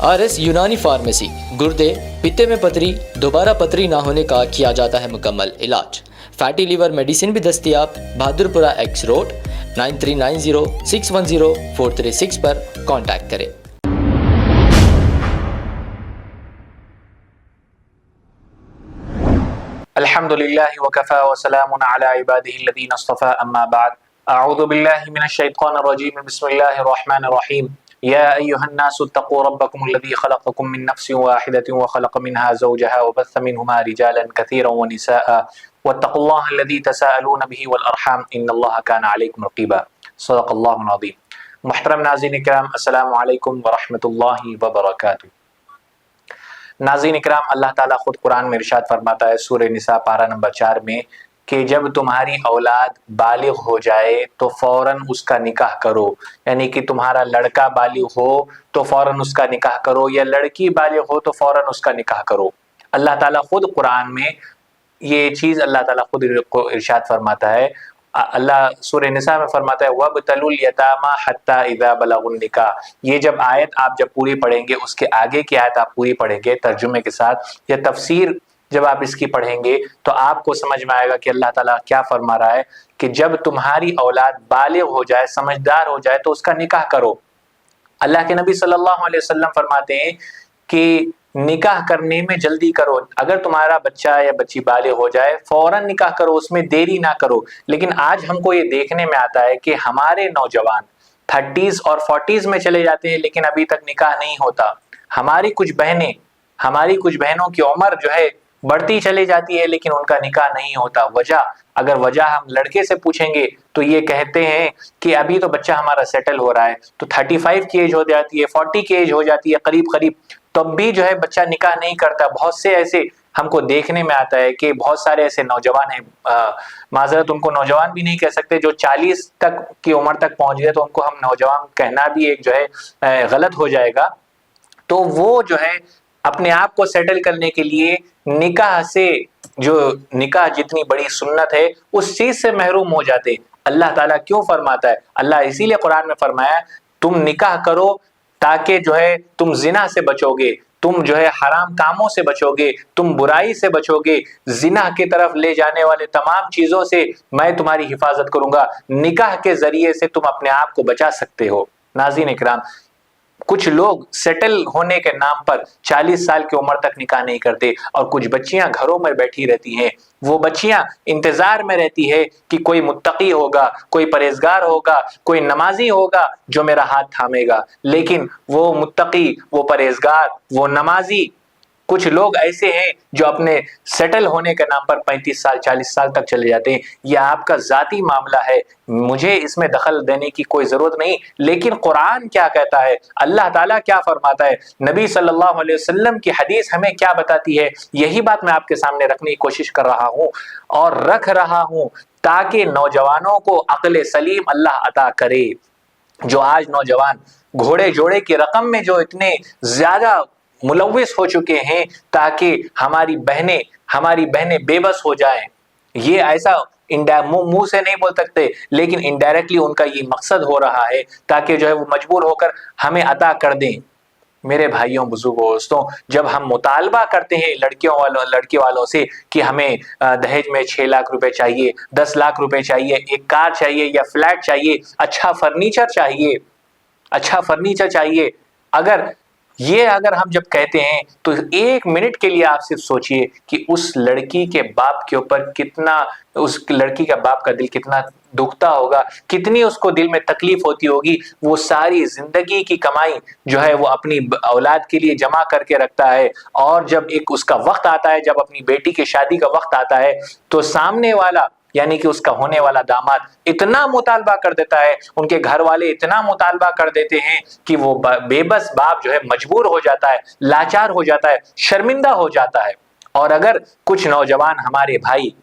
RS यूनानी pharmacy, गुर्दे, पित्ते में पथरी, दोबारा पथरी ना होने का किया जाता है मुकम्मल इलाज। फैटी लीवर मेडिसिन भी दस्तियाब। बहादुरपुरा X रोड 9390610436 पर कांटेक्ट करें। अल्हम्दुलिल्लाहि वकफ़ा वसलामुन अला इबादिहिल्लज़ीना इस्तफ़ा अम्मा बाद। अऊज़ु बिल्लाहि मिनश्शैतानिर्रजीम। बिस्मिल्लाहिर्रहमानिर्रहीम। या अय्युहन्नासु इत्तक़ू रब्बकुमुल्लज़ी ख़लक़कुम मिन नफ़्सिन वाहिदतिन व ख़लक़ मिनहा ज़ौजहा व बस्स मिनहुमा रिजालन कसीरन व निसाअ वत्तक़ुल्लाहल्लज़ी तसाअलून बिही वल अरहम इन्नल्लाह कान अलैकुम रक़ीबा। सदक़ल्लाहुल अज़ीम। मुहतरम नाज़रीन इकराम, अस्सलामु अलैकुम व रहमतुल्लाहि व बरकातुहू। नाज़रीन इकराम, अल्लाह ताला खुद कुरान में इरशाद फरमाता है सूरह निसा पारा नंबर 4 में कि जब तुम्हारी औलाद बालिग हो जाए तो फौरन उसका निकाह करो। यानी कि तुम्हारा लड़का बालिग हो तो फौरन उसका निकाह करो, या लड़की बालिग हो तो फौरन उसका निकाह करो। अल्लाह ताला खुद कुरान में ये चीज़ अल्लाह ताला खुद इरशाद फरमाता है। अल्लाह सूरह निसा में फरमाता है वब्तलुल यतामा हत्ता इज़ा बलगुन निकाह। ये जब आयत आप जब पूरी पढ़ेंगे, उसके आगे की आयत आप पूरी पढ़ेंगे तर्जुमे के साथ या तफसीर जब आप इसकी पढ़ेंगे तो आपको समझ में आएगा कि अल्लाह ताला क्या फरमा रहा है कि जब तुम्हारी औलाद बालिग हो जाए, समझदार हो जाए तो उसका निकाह करो। अल्लाह के नबी सल्लल्लाहु अलैहि वसल्लम फरमाते हैं कि निकाह करने में जल्दी करो। अगर तुम्हारा बच्चा या बच्ची बालिग हो जाए फौरन निकाह करो, उसमें देरी ना करो। लेकिन आज हमको ये देखने में आता है कि हमारे नौजवान 30s और 40s में चले जाते हैं लेकिन अभी तक निकाह नहीं होता। हमारी कुछ बहनों की उम्र जो है बढ़ती चली जाती है लेकिन उनका निकाह नहीं होता। अगर वजह हम लड़के से पूछेंगे तो ये कहते हैं कि अभी तो बच्चा हमारा सेटल हो रहा है, तो 35 की एज हो जाती है, 40 की एज हो जाती है करीब, तब भी जो है बच्चा निकाह नहीं करता। बहुत से ऐसे हमको देखने में आता है कि बहुत सारे ऐसे नौजवान हैं, माजरत उनको नौजवान भी नहीं कह सकते, जो 40 तक की उम्र तक पहुंच गए तो उनको हम नौजवान कहना भी एक जो है गलत हो जाएगा। तो वो जो है अपने आप को सेटल करने के लिए निकाह से, जो निकाह जितनी बड़ी सुन्नत है उस चीज से महरूम हो जाते। अल्लाह ताला क्यों फरमाता है? अल्लाह इसीलिए कुरान में फरमाया तुम निकाह करो ताकि जो है तुम जिना से बचोगे, तुम जो है हराम कामों से बचोगे, तुम बुराई से बचोगे, जिना की तरफ ले जाने वाले तमाम चीजों से मैं तुम्हारी हिफाजत करूंगा। निकाह के जरिए से तुम अपने आप को बचा सकते हो। नाज़रीन इकराम, कुछ लोग सेटल होने के नाम पर 40 साल की उम्र तक निकाह नहीं करते और कुछ बच्चियां घरों में बैठी रहती हैं। वो बच्चियां इंतजार में रहती है कि कोई मुत्तकी होगा, कोई परहेजगार होगा, कोई नमाजी होगा जो मेरा हाथ थामेगा। लेकिन वो मुत्तकी, वो परहेजगार, वो नमाजी, कुछ लोग ऐसे हैं जो अपने सेटल होने के नाम पर 35 साल 40 साल तक चले जाते हैं। यह आपका जाती मामला है, मुझे इसमें दखल देने की कोई जरूरत नहीं। लेकिन कुरान क्या कहता है, अल्लाह ताला क्या फरमाता है, नबी सल्लल्लाहु अलैहि वसल्लम की हदीस हमें क्या बताती है, यही बात मैं आपके सामने रखने की कोशिश कर रहा हूं और रख रहा हूं ताकि नौजवानों को अक्ल सलीम अल्लाह अता करे। जो आज नौजवान घोड़े जोड़े की रकम में जो इतने ज्यादा मुलव्विस हो चुके हैं ताकि हमारी बहनें बेबस हो जाएं, ये ऐसा मुंह से नहीं बोल सकते लेकिन इनडायरेक्टली उनका ये मकसद हो रहा है ताकि जो है वो मजबूर होकर हमें अता कर दें। मेरे भाइयों बुजुर्गों दोस्तों, जब हम मुतालबा करते हैं लड़की वालों से कि हमें दहेज में 6 लाख रुपए चाहिए, 10 लाख रुपए चाहिए, एक कार चाहिए या फ्लैट चाहिए, अच्छा फर्नीचर चाहिए, अगर हम जब कहते हैं तो 1 मिनट के लिए आप सिर्फ सोचिए कि उस लड़की के बाप के ऊपर कितना, उस लड़की का बाप का दिल कितना दुखता होगा, कितनी उसको दिल में तकलीफ होती होगी। वो सारी जिंदगी की कमाई जो है वो अपनी औलाद के लिए जमा करके रखता है और जब एक उसका वक्त आता है, जब अपनी बेटी की शादी का वक्त आता है तो सामने वाला यानी कि उसका होने वाला दामाद इतना मुतालबा कर देता है, उनके घर वाले इतना मुतालबा कर देते हैं कि वो बेबस बाप जो है मजबूर हो जाता है, लाचार हो जाता है, शर्मिंदा हो जाता है। और अगर कुछ नौजवान हमारे भाई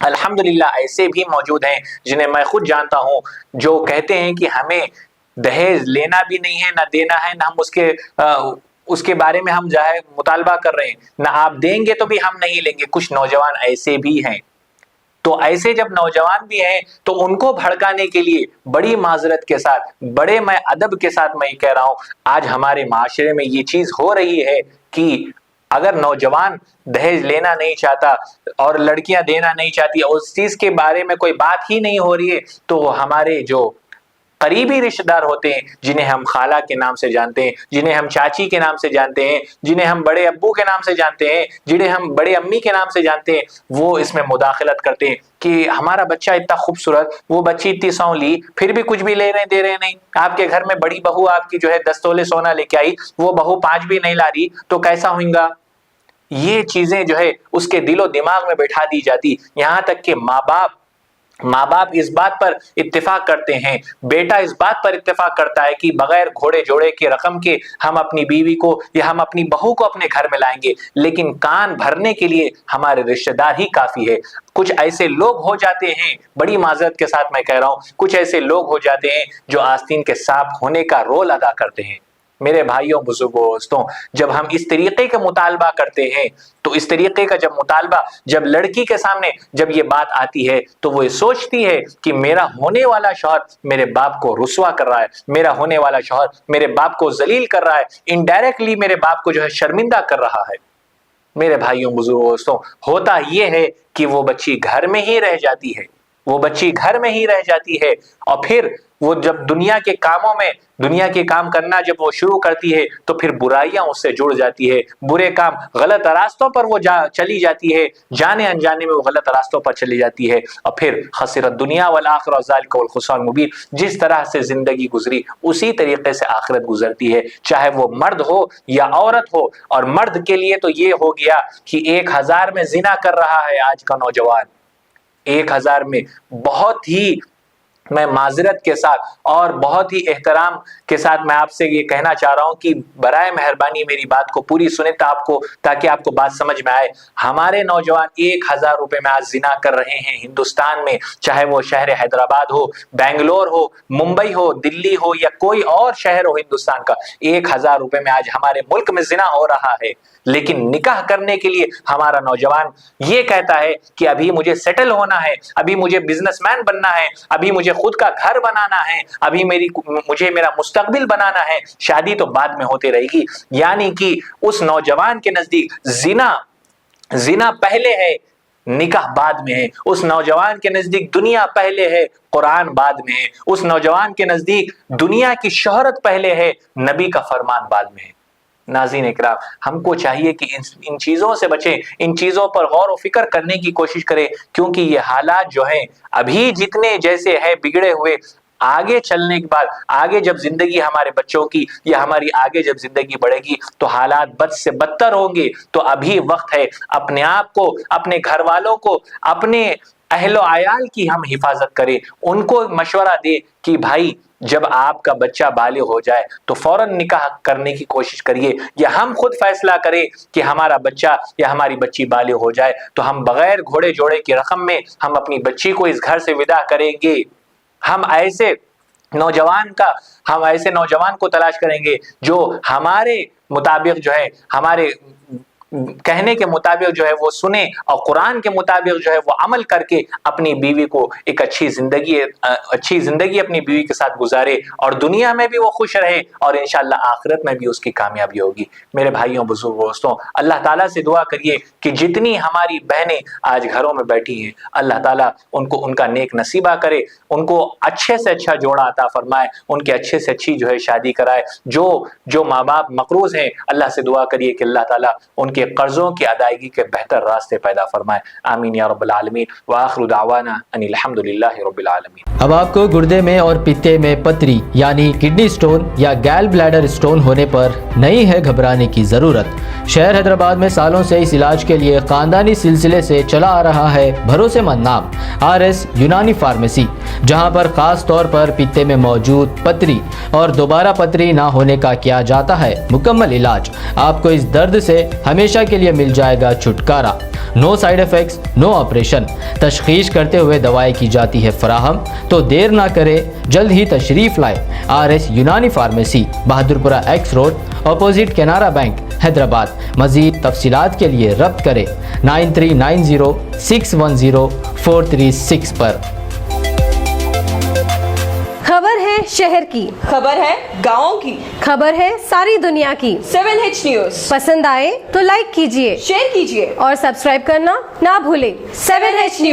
अल्हम्दुलिल्लाह ऐसे भी मौजूद हैं जिन्हें मैं खुद जानता हूं, जो कहते हैं कि हमें दहेज लेना भी नहीं है ना देना है, ना हम उसके बारे में हम जो है मुतालबा कर रहे हैं, ना आप देंगे तो भी हम नहीं लेंगे। कुछ नौजवान ऐसे भी हैं। تو ایسے جب نوجوان بھی ہیں تو ان کو بھڑکانے کے لیے بڑی معذرت کے ساتھ، بڑے میں ادب کے ساتھ میں یہ کہہ رہا ہوں، آج ہمارے معاشرے میں یہ چیز ہو رہی ہے کہ اگر نوجوان دہیج لینا نہیں چاہتا اور لڑکیاں دینا نہیں چاہتی، اس چیز کے بارے میں کوئی بات ہی نہیں ہو رہی ہے، تو ہمارے جو قریبی رشتہ دار ہوتے ہیں، جنہیں ہم خالہ کے نام سے جانتے ہیں، جنہیں ہم چاچی کے نام سے جانتے ہیں، جنہیں ہم بڑے ابو کے نام سے جانتے ہیں، جنہیں ہم بڑے امی کے نام سے جانتے ہیں، وہ اس میں مداخلت کرتے ہیں کہ ہمارا بچہ اتنا خوبصورت، وہ بچی اتنی سونلی، پھر بھی کچھ بھی لے رہے دے رہے نہیں، آپ کے گھر میں بڑی بہو آپ کی جو ہے 10 تولے سونا لے کے آئی، وہ بہو 5 بھی نہیں لا رہی، تو کیسا ہوئیں گا؟ یہ چیزیں جو ہے اس کے دل و دماغ میں بٹھا دی جاتی، یہاں تک کہ ماں باپ اس بات پر اتفاق کرتے ہیں، بیٹا اس بات پر اتفاق کرتا ہے کہ بغیر گھوڑے جوڑے کے رقم کے ہم اپنی بیوی کو یا ہم اپنی بہو کو اپنے گھر میں لائیں گے، لیکن کان بھرنے کے لیے ہمارے رشتہ دار ہی کافی ہے۔ کچھ ایسے لوگ ہو جاتے ہیں، بڑی معذرت کے ساتھ میں کہہ رہا ہوں، کچھ ایسے لوگ ہو جاتے ہیں جو آستین کے سانپ ہونے کا رول ادا کرتے ہیں۔ میرے بھائیوں، بزرگوں، دوستوں، جب ہم اس طریقے کا مطالبہ کرتے ہیں تو اس طریقے کا جب لڑکی کے سامنے جب یہ بات آتی ہے تو وہ سوچتی ہے کہ میرا ہونے والا شوہر میرے باپ کو رسوا کر رہا ہے، میرا ہونے والا شوہر میرے باپ کو ذلیل کر رہا ہے، انڈائریکٹلی میرے باپ کو جو ہے شرمندہ کر رہا ہے۔ میرے بھائیوں، بزرگوں، دوستوں، ہوتا یہ ہے کہ وہ بچی گھر میں ہی رہ جاتی ہے، اور پھر وہ جب دنیا کے کام کرنا جب وہ شروع کرتی ہے تو پھر برائیاں اس سے جڑ جاتی ہے، برے کام، غلط راستوں پر وہ چلی جاتی ہے، جانے انجانے میں وہ غلط راستوں پر چلی جاتی ہے، اور پھر خسرت دنیا والآخرہ ذالک الخسران المبین، جس طرح سے زندگی گزری اسی طریقے سے آخرت گزرتی ہے، چاہے وہ مرد ہو یا عورت ہو۔ اور مرد کے لیے تو یہ ہو گیا کہ 1000 میں زنا کر رہا ہے آج کا نوجوان، 1000 میں۔ بہت ہی میں معذرت کے ساتھ اور بہت ہی احترام کے ساتھ میں آپ سے یہ کہنا چاہ رہا ہوں کہ برائے مہربانی میری بات کو پوری سنیں تاکہ آپ کو بات سمجھ میں آئے۔ ہمارے نوجوان 1000 روپے میں آج زنا کر رہے ہیں ہندوستان میں، چاہے وہ شہر حیدرآباد ہو، بنگلور ہو، ممبئی ہو، دلی ہو یا کوئی اور شہر ہو ہندوستان کا، 1000 روپے میں آج ہمارے ملک میں زنا ہو رہا ہے۔ لیکن نکاح کرنے کے لیے ہمارا نوجوان یہ کہتا ہے کہ ابھی مجھے سیٹل ہونا ہے، ابھی مجھے بزنس مین بننا ہے، ابھی مجھے خود کا گھر بنانا ہے، ابھی مجھے میرا مستقبل بنانا ہے، شادی تو بعد میں ہوتی رہے گی۔ یعنی کہ اس نوجوان کے نزدیک زنا پہلے ہے، نکاح بعد میں ہے۔ اس نوجوان کے نزدیک دنیا پہلے ہے، قرآن بعد میں ہے۔ اس نوجوان کے نزدیک دنیا کی شہرت پہلے ہے، نبی کا فرمان بعد میں ہے۔ ناظرین اکرام، ہم کو چاہیے کہ ان چیزوں سے بچیں، ان چیزوں پر غور و فکر کرنے کی کوشش کریں، کیونکہ یہ حالات جو ہیں ابھی جتنے جیسے ہے بگڑے ہوئے، آگے چلنے کے بعد، آگے جب زندگی ہمارے بچوں کی یا ہماری آگے جب زندگی بڑھے گی تو حالات بد سے بدتر ہوں گے۔ تو ابھی وقت ہے اپنے آپ کو، اپنے گھر والوں کو، اپنے اہل و عیال کی ہم حفاظت کریں، ان کو مشورہ دیں کہ بھائی جب آپ کا بچہ بالغ ہو جائے تو فوراً نکاح کرنے کی کوشش کریے، یا ہم خود فیصلہ کریں کہ ہمارا بچہ یا ہماری بچی بالغ ہو جائے تو ہم بغیر گھوڑے جوڑے کی رقم میں ہم اپنی بچی کو اس گھر سے ودا کریں گے۔ ہم ایسے نوجوان کو تلاش کریں گے جو ہمارے مطابق جو ہے، ہمارے کہنے کے مطابق جو ہے وہ سنے، اور قرآن کے مطابق جو ہے وہ عمل کر کے اپنی بیوی کو ایک اچھی زندگی اپنی بیوی کے ساتھ گزارے، اور دنیا میں بھی وہ خوش رہے اور انشاءاللہ آخرت میں بھی اس کی کامیابی ہوگی۔ میرے بھائیوں، بزرگوں، دوستوں، اللہ تعالیٰ سے دعا کریے کہ جتنی ہماری بہنیں آج گھروں میں بیٹھی ہیں، اللہ تعالیٰ ان کا نیک نصیبہ کرے، ان کو اچھے سے اچھا جوڑا عطا فرمائے، ان کے اچھے سے اچھی جو ہے شادی کرائے۔ جو ماں باپ مقروض ہیں، اللہ سے دعا کریے کہ اللہ تعالیٰ ان کے قرضوں کی ادائیگی کے بہتر راستے پیدا فرمائے۔ آمین یا رب العالمین، وآخر دعوانا ان الحمدللہ رب العالمین۔ اب آپ کو گردے میں اور پتے میں پتری یعنی کڈنی سٹون یا گال بلیڈر سٹون ہونے پر نہیں ہے گھبرانے کی ضرورت۔ شہر حیدرآباد میں سالوں سے اس علاج کے لیے خاندانی سلسلے سے چلا آ رہا ہے بھروسے مند نام RS یونانی فارمیسی، جہاں پر خاص طور پر پتے میں موجود پتری اور دوبارہ پتری نہ ہونے کا کیا جاتا ہے مکمل علاج۔ آپ کو اس درد سے ہمیشہ کے لیے مل جائے گا چھٹکارا، نو سائیڈ ایفیکٹس، نو آپریشن، تشخیص کرتے ہوئے دوائی کی جاتی ہے فراہم۔ تو دیر نہ کرے، جلد ہی تشریف لائے RS یونانی pharmacy, Bahadurpura X road, opposite Canara bank Hyderabad. मजीद तफसीलात के लिए रब्त करें 9390610436 पर। खबर है शहर की, खबर है गाँव की, खबर है सारी दुनिया की। 7H न्यूज पसंद आए तो लाइक कीजिए, शेयर कीजिए और सब्सक्राइब करना ना भूलें। 7H news.